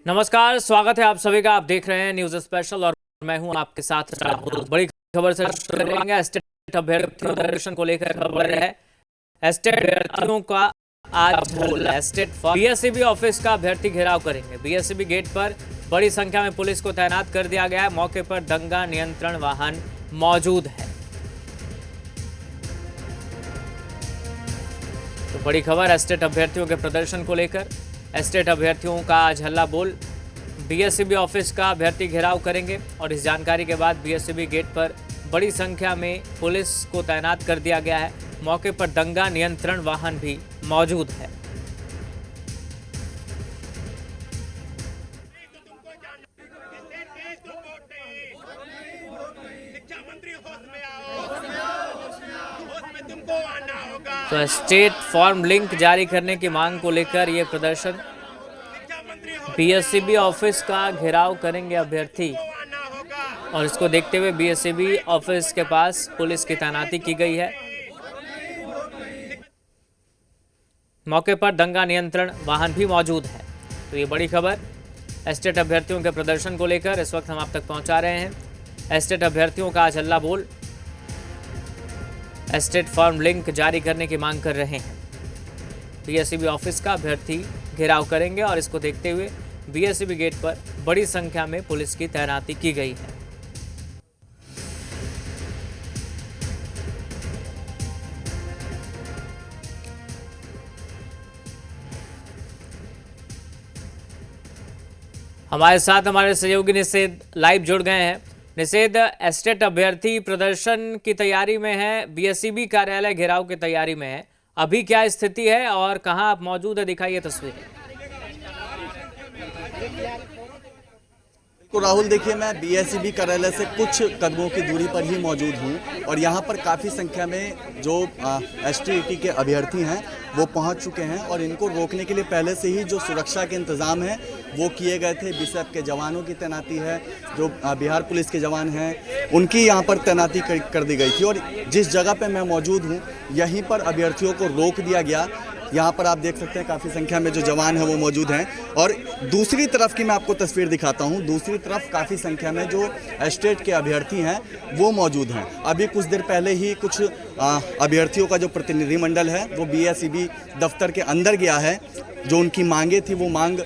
नमस्कार, स्वागत है आप सभी का। आप देख रहे हैं न्यूज स्पेशल और मैं हूं आपके साथ राहुल। बड़ी खबर से शुरू करेंगे। एस्टेट अभ्यर्थियों प्रदर्शन को लेकर खबर है। एस्टेट अभ्यर्थियों का आज एस्टेट बीएसईबी ऑफिस का अभ्यर्थी घेराव करेंगे। बीएसईबी गेट पर बड़ी संख्या में पुलिस को तैनात कर दिया गया है। मौके पर दंगा नियंत्रण वाहन मौजूद है। तो बड़ी खबर एस्टेट अभ्यर्थियों के प्रदर्शन को लेकर। एस्टेट अभ्यर्थियों का आज हल्ला बोल। बीएसईबी ऑफिस का अभ्यर्थी घेराव करेंगे और इस जानकारी के बाद बीएसईबी गेट पर बड़ी संख्या में पुलिस को तैनात कर दिया गया है। मौके पर दंगा नियंत्रण वाहन भी मौजूद है। तो एस्टेट फॉर्म लिंक जारी करने की मांग को लेकर ये प्रदर्शन। बीएसईबी ऑफिस का घेराव करेंगे अभ्यर्थी और इसको देखते हुए बीएसईबी ऑफिस के पास पुलिस की तैनाती की गई है। मौके पर दंगा नियंत्रण वाहन भी मौजूद है। तो ये बड़ी खबर एस्टेट अभ्यर्थियों के प्रदर्शन को लेकर इस वक्त हम आप तक पहुंचा रहे हैं। एस्टेट अभ्यर्थियों का आज हल्ला बोल। एस्टेट फॉर्म लिंक जारी करने की मांग कर रहे हैं। बीएसईबी ऑफिस का अभ्यर्थी घेराव करेंगे और इसको देखते हुए बीएसईबी गेट पर बड़ी संख्या में पुलिस की तैनाती की गई है। हमारे साथ हमारे सहयोगी निषेध लाइव जुड़ गए हैं। निषेध, एस्टेट अभ्यर्थी प्रदर्शन की तैयारी में है, बीएसईबी कार्यालय घेराव की तैयारी में है। अभी क्या स्थिति है और कहां आप मौजूद है, दिखाइए तस्वीरें। तो राहुल देखिए, मैं बीएसईबी कार्यालय से कुछ कदमों की दूरी पर ही मौजूद हूं और यहां पर काफ़ी संख्या में जो एसटीईटी के अभ्यर्थी हैं वो पहुंच चुके हैं और इनको रोकने के लिए पहले से ही जो सुरक्षा के इंतज़ाम हैं वो किए गए थे। बीएसएफ के जवानों की तैनाती है, जो बिहार पुलिस के जवान हैं उनकी यहाँ पर तैनाती कर दी गई थी और जिस जगह पर मैं मौजूद हूँ यहीं पर अभ्यर्थियों को रोक दिया गया। यहाँ पर आप देख सकते हैं काफ़ी संख्या में जो जवान हैं वो मौजूद हैं और दूसरी तरफ की मैं आपको तस्वीर दिखाता हूँ। दूसरी तरफ काफ़ी संख्या में जो एस्टेट के अभ्यर्थी हैं वो मौजूद हैं। अभी कुछ देर पहले ही कुछ अभ्यर्थियों का जो प्रतिनिधिमंडल है वो बीएसईबी दफ्तर के अंदर गया है। जो उनकी मांगे थी वो मांग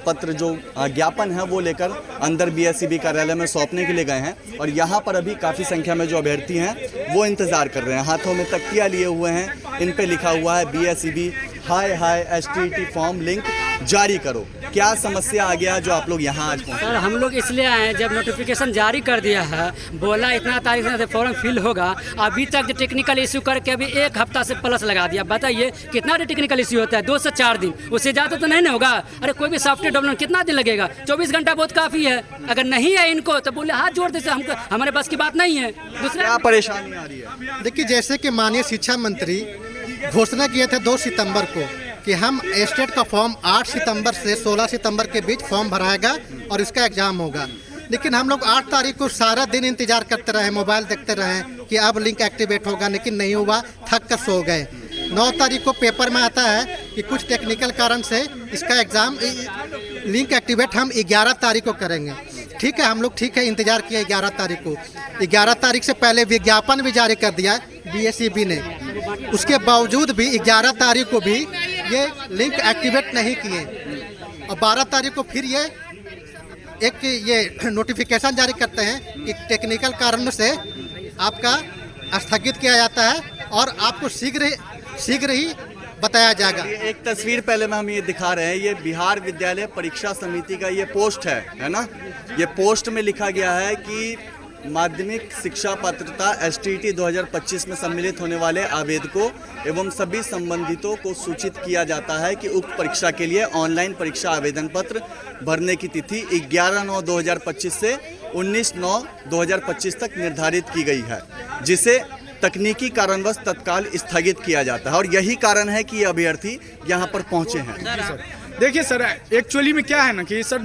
पत्र जो ज्ञापन है वो लेकर अंदर बीएसईबी कार्यालय में सौंपने के लिए गए हैं और यहाँ पर अभी काफ़ी संख्या में जो अभ्यर्थी हैं वो इंतज़ार कर रहे हैं। हाथों में तख्तियाँ लिए हुए हैं, इन पे लिखा हुआ है बीएसईबी हाय एसटीईटी फॉर्म लिंक जारी करो। क्या समस्या आ गया जो आप लोग यहाँ आज पहुँचे? सर, हम लोग इसलिए आए हैं, जब नोटिफिकेशन जारी कर दिया है, बोला इतना तारीख से फॉर्म फिल होगा, अभी तक टेक्निकल इशू करके अभी एक हफ्ता से प्लस लगा दिया। बताइए कितना टेक्निकल इशू होता है? 2 से 4 दिन, उससे ज़्यादा तो नहीं ना होगा। अरे कोई भी सॉफ्टवेयर डेवलपमेंट कितना दिन लगेगा? 24 घंटा बहुत काफ़ी है। अगर नहीं है इनको तो बोले हाथ जोड़ देते, हमको हमारे बस की बात नहीं है। दूसरा क्या परेशानी आ रही है? देखिए, जैसे कि माननीय शिक्षा मंत्री घोषणा किए थे 2 सितंबर को कि हम एस्टेट का फॉर्म 8 सितंबर से 16 सितंबर के बीच फॉर्म भराएगा और इसका एग्ज़ाम होगा। लेकिन हम लोग 8 तारीख को सारा दिन इंतजार करते रहे, मोबाइल देखते रहे कि अब लिंक एक्टिवेट होगा, लेकिन नहीं हुआ, थक कर सो गए। 9 तारीख को पेपर में आता है कि कुछ टेक्निकल कारण से इसका एग्ज़ाम लिंक एक्टिवेट हम 11 तारीख को करेंगे। ठीक है, हम लोग ठीक है इंतज़ार किया 11 तारीख को। 11 तारीख से पहले विज्ञापन भी जारी कर दिया बीएसईबी ने, उसके बावजूद भी 11 तारीख को भी ये लिंक एक्टिवेट नहीं किए और 12 तारीख को फिर ये नोटिफिकेशन जारी करते हैं कि टेक्निकल कारण से आपका स्थगित किया जाता है और आपको शीघ्र ही बताया जाएगा। एक तस्वीर पहले में हम ये दिखा रहे हैं, ये बिहार विद्यालय परीक्षा समिति का ये पोस्ट है ना। ये पोस्ट में लिखा गया है कि माध्यमिक शिक्षा पात्रता एसटीईटी 2025 में सम्मिलित होने वाले आवेदकों एवं सभी संबंधितों को सूचित किया जाता है कि उक्त परीक्षा के लिए ऑनलाइन परीक्षा आवेदन पत्र भरने की तिथि 11/9/2025 से 19/9/2025 तक निर्धारित की गई है, जिसे तकनीकी कारणवश तत्काल स्थगित किया जाता है और यही कारण है कि ये अभ्यर्थी यहाँ पर पहुँचे हैं। देखिए सर, एक्चुअली में क्या है ना कि सर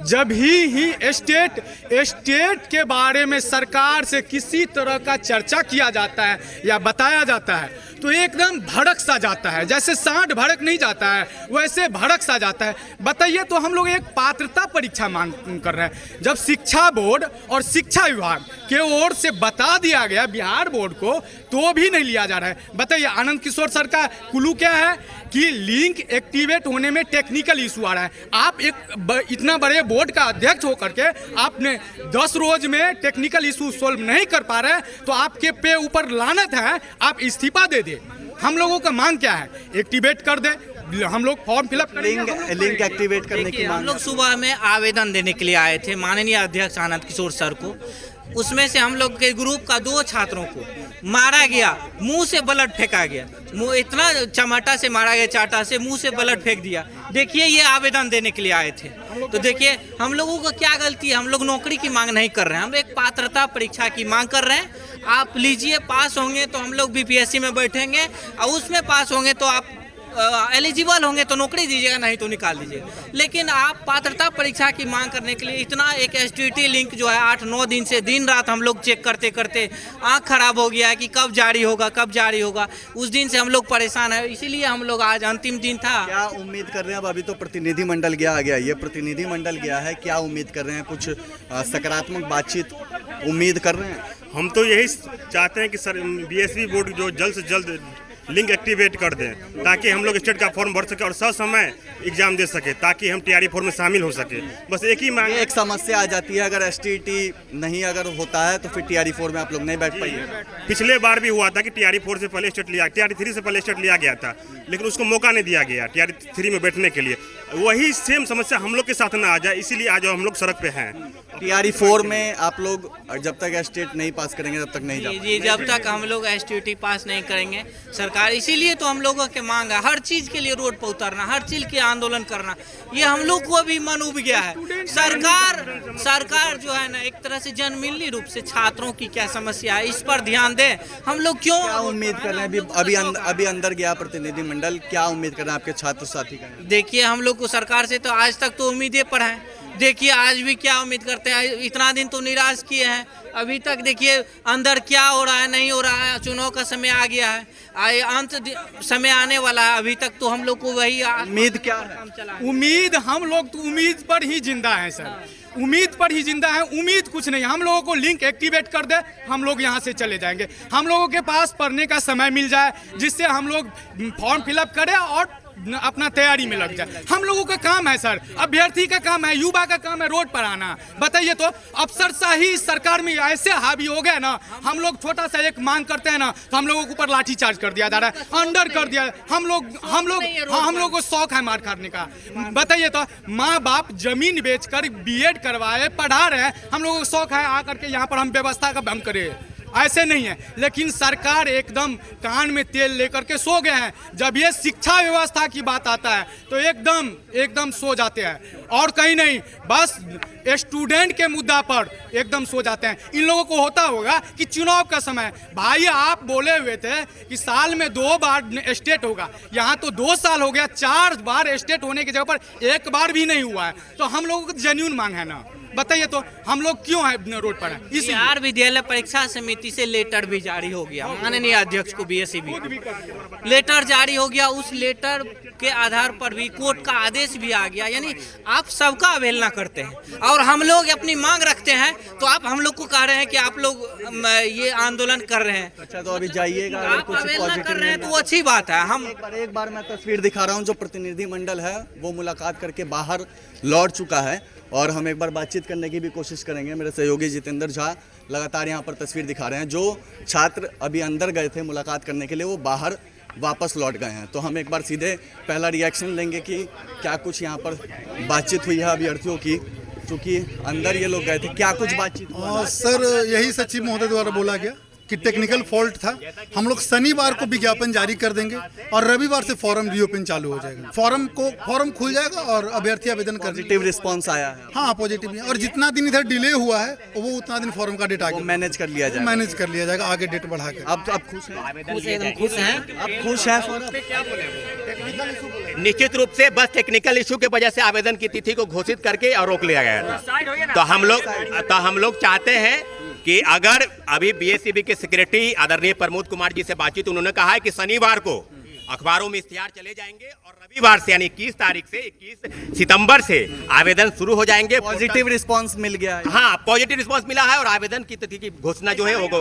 जब ही एस्टेट के बारे में सरकार से किसी तरह का चर्चा किया जाता है या बताया जाता है तो एकदम भड़क सा जाता है, जैसे सांड भड़क नहीं जाता है वैसे भड़क सा जाता है। बताइए, तो हम लोग एक पात्रता परीक्षा मांग कर रहे हैं, जब शिक्षा बोर्ड और शिक्षा विभाग के ओर से बता दिया गया बिहार बोर्ड को, तो भी नहीं लिया जा रहा है। बताइए, आनंद किशोर सर का कुलू क्या है कि लिंक एक्टिवेट होने में टेक्निकल इशू आ रहा है। आप एक इतना बड़े बोर्ड का अध्यक्ष होकर के आपने 10 रोज में टेक्निकल इशू सोल्व नहीं कर पा रहे, तो आपके पे ऊपर लानत है, आप इस्तीफा दे दे। हम लोगों का मांग क्या है, एक्टिवेट कर दे, हम लोग फॉर्म फिलअप करेंगे। लिंक एक्टिवेट करने की हम मांग लोग सुबह में आवेदन देने के लिए आए थे माननीय अध्यक्ष आनंद किशोर सर को। उसमें से हम लोग के ग्रुप का 2 छात्रों को मारा गया, मुंह से ब्लड फेंका गया, मुंह इतना चमाटा से मारा गया, चाटा से मुंह से ब्लड फेंक दिया। देखिए, ये आवेदन देने के लिए आए थे, तो देखिए हम लोगों को क्या गलती है। हम लोग नौकरी की मांग नहीं कर रहे हैं, हम एक पात्रता परीक्षा की मांग कर रहे हैं। आप लीजिए, पास होंगे तो हम लोग बीपीएससी में बैठेंगे, और उसमें पास होंगे तो आप एलिजिबल होंगे तो नौकरी दीजिएगा, नहीं तो निकाल दीजिएगा। लेकिन आप पात्रता परीक्षा की मांग करने के लिए इतना एक एसटीटी लिंक जो है 8-9 दिन से दिन रात हम लोग चेक करते करते आँख खराब हो गया है कि कब जारी होगा, कब जारी होगा। उस दिन से हम लोग परेशान है, इसीलिए हम लोग आज अंतिम दिन था। क्या उम्मीद कर रहे हैं? अब अभी तो प्रतिनिधिमंडल गया आ गया, ये प्रतिनिधिमंडल गया है, क्या उम्मीद कर रहे हैं? कुछ सकारात्मक बातचीत उम्मीद कर रहे हैं? हम तो यही चाहते हैं कि सर बीएसवी बोर्ड जो जल्द से जल्द लिंक एक्टिवेट कर दें, ताकि हम लोग स्टेट का फॉर्म भर सके और समय एग्जाम दे सके, ताकि हम टीआरई फॉर्म में शामिल हो सके। बस एक ही मांग। एक समस्या आ जाती है, अगर एसटीटी नहीं अगर होता है तो फिर टीआरई 4 में आप लोग नहीं बैठ पाइए। पिछले बार भी हुआ था कि टीआरई 4 से पहले स्टेट लिया, टीआरई 3 से पहले स्टेट लिया गया था, लेकिन उसको मौका नहीं दिया गया टीआरई 3 में बैठने के लिए। वही सेम समस्या हम लोग के साथ ना आ जाए, इसीलिए आज हम लोग सड़क पे हैं। टीआरई 4 में आप लोग जब तक स्टेट नहीं पास करेंगे तब तक नहीं जा जी, जब तक हम लोग एसटीटी पास नहीं करेंगे सरकार, इसीलिए तो हम लोगों के मांग है हर चीज के लिए रोड पर उतरना, हर चीज के आंदोलन करना। ये हम लोग को भी मन उब गया है। सरकार जो है ना, एक तरह से जनमिलनी रूप से छात्रों की क्या समस्या है इस पर ध्यान दे। हम लोग क्यों क्या उम्मीद कर रहे हैं? अभी अंदर गया प्रतिनिधिमंडल, क्या उम्मीद कर रहे हैं आपके छात्र साथी का? देखिए, हम लोग को सरकार से तो आज तक तो उम्मीदें पर हैं। देखिए, आज भी क्या उम्मीद करते हैं, इतना दिन तो निराश किए हैं, अभी तक देखिए अंदर क्या हो रहा है, नहीं हो रहा है। चुनाव का समय आ गया है, अंत समय आने वाला है, अभी तक तो हम लोग को वही उम्मीद क्या है? उम्मीद, हम लोग तो उम्मीद पर ही जिंदा हैं सर, उम्मीद पर ही जिंदा है। उम्मीद कुछ नहीं, हम लोगों को लिंक एक्टिवेट कर दे, हम लोग यहाँ से चले जाएंगे। हम लोगों के पास पढ़ने का समय मिल जाए, जिससे हम लोग फॉर्म फिलअप करें और अपना तैयारी में लग जाए। हम लोगों का काम है सर, अभ्यर्थी का काम है, युवा का काम है रोड पर आना। बताइए, तो अफसरशाही इस सरकार में ऐसे हावी हो गए ना, हम लोग छोटा सा एक मांग करते हैं ना तो हम लोगों के ऊपर लाठी चार्ज कर दिया जा रहा है, अंडर कर दिया। हम लोग को शौक है मार खाने का। बताइए, तो माँ बाप जमीन बेचकर बीएड करवाए, पढ़ा रहे हैं, हम लोगों को शौक है आकर के यहाँ पर हम व्यवस्था का भंग करें। ऐसे नहीं है, लेकिन सरकार एकदम कान में तेल लेकर के सो गए हैं। जब ये शिक्षा व्यवस्था की बात आता है तो एकदम सो जाते हैं, और कहीं नहीं, बस स्टूडेंट के मुद्दा पर एकदम सो जाते हैं। इन लोगों को होता होगा कि चुनाव का समय, भाई आप बोले हुए थे कि साल में 2 बार स्टेट होगा, यहाँ तो 2 साल हो गया, 4 बार स्टेट होने की जगह पर 1 बार भी नहीं हुआ है। तो हम लोगों को जेन्युइन मांग है ना, बताइए, तो हम लोग क्यों है रोड पर हैं? बिहार विद्यालय परीक्षा समिति से लेटर भी जारी हो गया, माननीय अध्यक्ष को बीएसईबी लेटर जारी हो गया। उस लेटर के आधार पर भी कोर्ट का आदेश भी आ गया। यानी आप सबका अवहेलना करते हैं, और हम लोग अपनी मांग रखते हैं तो आप हम लोग को कह रहे हैं कि आप लोग ये आंदोलन कर रहे हैं। अच्छा, तो अभी जाइएगा, अगर आप कुछ अवहेलना कर पॉजिटिव रहे हैं तो वो अच्छी बात है। हम एक बार मैं तस्वीर दिखा रहा हूं, जो प्रतिनिधिमंडल है वो मुलाकात करके बाहर लौट चुका है, और हम एक बार बातचीत करने की भी कोशिश करेंगे। मेरे सहयोगी जितेंद्र झा लगातार यहाँ पर तस्वीर दिखा रहे हैं। जो छात्र अभी अंदर गए थे मुलाकात करने के लिए, वो बाहर वापस लौट गए हैं। तो हम एक बार सीधे पहला रिएक्शन लेंगे कि क्या कुछ यहाँ पर बातचीत हुई है अभ्यर्थियों की, क्योंकि अंदर ये लोग गए थे। क्या कुछ बातचीत हुआ? सर, यही सचिव महोदय द्वारा बोला गया कि टेक्निकल फॉल्ट था। हम लोग शनिवार को विज्ञापन जारी कर देंगे और रविवार से फॉर्म रीओपन चालू हो जाएगा। फॉर्म खुल जाएगा और अभ्यर्थी आवेदन कर। पॉजिटिव रिस्पांस आया है? हाँ, पॉजिटिव। और जितना दिन इधर डिले हुआ है वो उतना दिन फॉर्म का डेट आगे मैनेज कर लिया जाएगा, आगे डेट बढ़ा कर। अब खुश हैं? एकदम खुश हैं। अब खुश हैं? निश्चित रूप से बस टेक्निकल इशू के वजह से आवेदन की तिथि को घोषित करके और रोक लिया गया था। तो हम लोग चाहते हैं कि अगर अभी बीएसईबी के सेक्रेटरी आदरणीय प्रमोद कुमार जी से बातचीत, उन्होंने कहा है कि शनिवार को अखबारों में इश्तिहार चले जाएंगे और रविवार से यानी 21 तारीख से 21 सितंबर से आवेदन शुरू हो जाएंगे। पॉजिटिव रिस्पांस मिल गया है। हाँ, पॉजिटिव रिस्पांस मिला है और आवेदन की तिथि की घोषणा जो है होगा।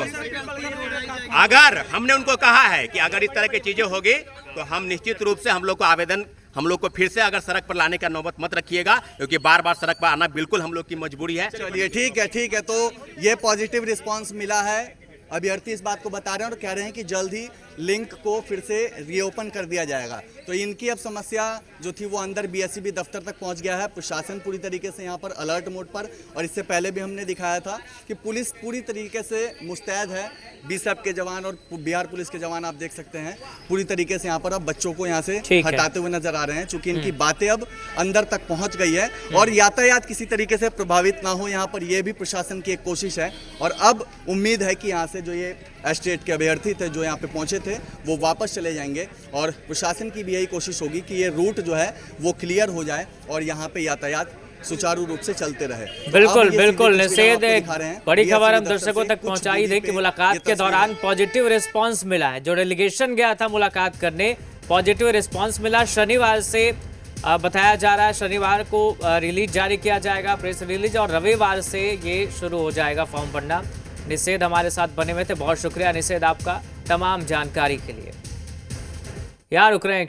अगर हमने उनको कहा है कि अगर इस तरह की चीजें होगी तो हम निश्चित रूप से हम लोग को फिर से अगर सड़क पर लाने का नौबत मत रखिएगा, क्योंकि बार बार सड़क पर आना बिल्कुल हम लोग की मजबूरी है। चलिए ठीक है। तो ये पॉजिटिव रिस्पांस मिला है, अभ्यर्थी इस बात को बता रहे हैं और कह रहे हैं कि जल्द ही लिंक को फिर से रीओपन कर दिया जाएगा। तो इनकी अब समस्या जो थी वो अंदर बीएसईबी दफ्तर तक पहुंच गया है। प्रशासन पूरी तरीके से यहाँ पर अलर्ट मोड पर, और इससे पहले भी हमने दिखाया था कि पुलिस पूरी तरीके से मुस्तैद है। बीएसएफ के जवान और बिहार पुलिस के जवान आप देख सकते हैं पूरी तरीके से यहाँ पर अब बच्चों को यहाँ से हटाते हुए नजर आ रहे हैं, चूंकि इनकी बातें अब अंदर तक पहुंच गई है और यातायात किसी तरीके से प्रभावित ना हो यहाँ पर, यह भी प्रशासन की एक कोशिश है। और अब उम्मीद है कि यहाँ से जो ये एस्टेट के अभ्यर्थी थे जो यहाँ पे पहुंचे थे वो वापस चले जाएंगे, और प्रशासन की भी यही कोशिश होगी कि ये रूट जो है वो क्लियर हो जाए और यहाँ पे यातायात सुचारू रूप से चलते रहे। बिल्कुल निषेध, बड़ी खबर हम दर्शकों तक पहुंचाई थी कि मुलाकात के दौरान पॉजिटिव रिस्पांस मिला है। जो डेलीगेशन गया था मुलाकात करने, पॉजिटिव रिस्पांस मिला। शनिवार से बताया जा रहा है, शनिवार को रिलीज जारी किया जाएगा, प्रेस रिलीज, और रविवार से ये शुरू हो जाएगा फॉर्म भरना। निषेध हमारे साथ बने हुए थे, बहुत शुक्रिया निषेध आपका तमाम जानकारी के लिए। यहाँ रुक रहे हैं।